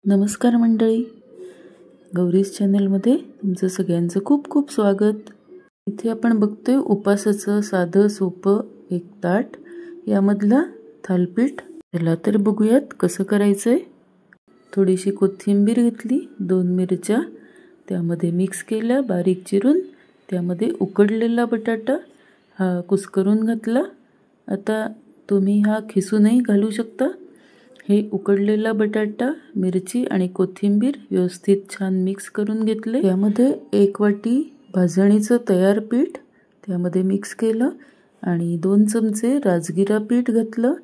नमस्कार मंडळी, गौरीज चॅनलमध्ये तुमचं सगळ्यांचं खूप खूप स्वागत। इथे आपण बघतोय उपासाचं साधं सोपं एक ताट, यामधला थालपीठ। चला तर बघूयात कसं करायचंय। थोडीशी कोथिंबीर घेतली, 2 मिरच्या त्यामध्ये मिक्स केल्या बारीक चिरून, त्यामध्ये उकडलेला बटाटा हा कुस्करून घातला। आता तुम्ही हा खिसूनही घालू शकता। हे उकडलेला बटाटा, मिरची आणि कोथिंबीर व्यवस्थित छान मिक्स करून घेतले। त्यामध्ये 1 वाटी भाजणीचं तयार पीठ त्यामध्ये मिक्स केलं आणि 2 चमचे राजगिरा पीठ घातलं।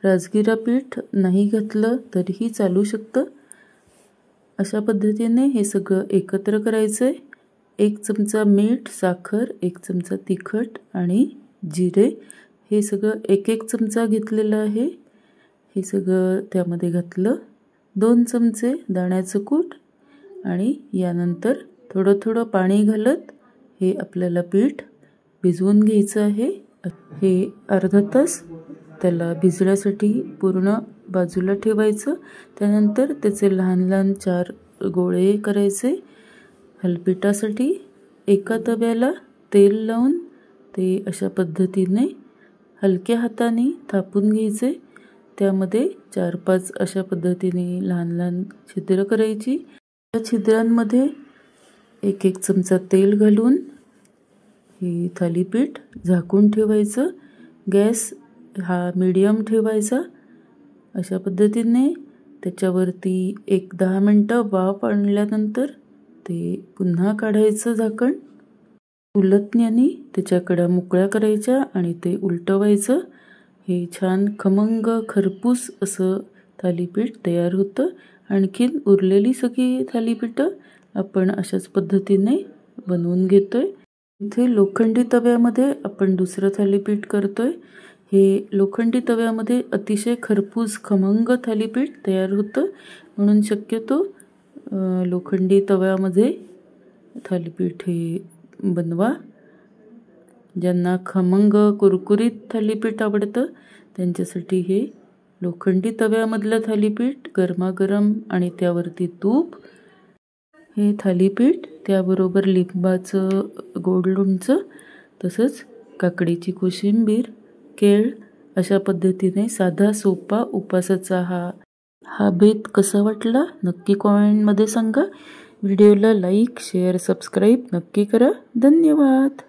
राजगिरा पीठ नाही घातलं तरीही चालू शकतं। अशा पद्धतीने हे सगळं एकत्र करायचंय। 1 चमचा मीठ, साखर, 1 चमचा तिखट आणि जिरे हे सगळं 1-1 चमचा घेतलेलं आहे। हे सगळं त्यामध्ये घातलं। 2 चमचे दाण्याचं कूट आणि यानंतर थोडं थोडं पाणी घालत हे आपल्याला पीठ भिजवून घ्यायचं आहे। हे अर्धा तास त्याला भिजण्यासाठी पूर्ण बाजूला ठेवायचं। त्यानंतर त्याचे लहान लहान 4 गोळे करायचे। थालीपीठासाठी एका तव्याला तेल लावून ते अशा पद्धतीने हलक्या हाताने थापून घ्यायचे। त्यामध्ये 4-5 अशा पद्धतीने लहान लहान छिद्र करायची। या छिद्रांमध्ये 1-1 चमचा तेल घालून हे थालीपीठ झाकून ठेवायचं। गॅस हा मीडियम ठेवायचा। अशा पद्धतीने त्याच्यावरती 1-10 मिनिटं वाफ आणल्यानंतर ते पुन्हा काढायचं झाकण। उलटण्याने त्याच्या कडा मोकळ्या करायच्या आणि ते उलटवायचं। हे छान खमंग खरपूस असं थालीपीठ तयार होतं। आणखीन उरलेली सगळी थालीपीठं आपण अशाच पद्धतीने बनवून घेतोय। इथे लोखंडी तव्यामध्ये आपण दुसरं थालीपीठ करतोय। हे लोखंडी तव्यामध्ये अतिशय खरपूस खमंग थालीपीठ तयार होतं, म्हणून शक्यतो लोखंडी तव्यामध्ये थालीपीठ हे बनवा। ज्यांना खमंग कुरकुरीत थालीपीठ आवडतं त्यांच्यासाठी हे लोखंडी तव्यामधलं थालीपीठ गरमागरम आणि त्यावरती तूप, हे थालीपीठ त्याबरोबर लिंबाचं गोड लोणचं, तसंच काकडीची कोशिंबीर, केळ अशा पद्धतीने साधा सोपा उपासाचा हा बेत कसा वाटला नक्की कमेंटमध्ये सांगा। व्हिडिओला लाईक, शेअर, सबस्क्राईब नक्की करा। धन्यवाद।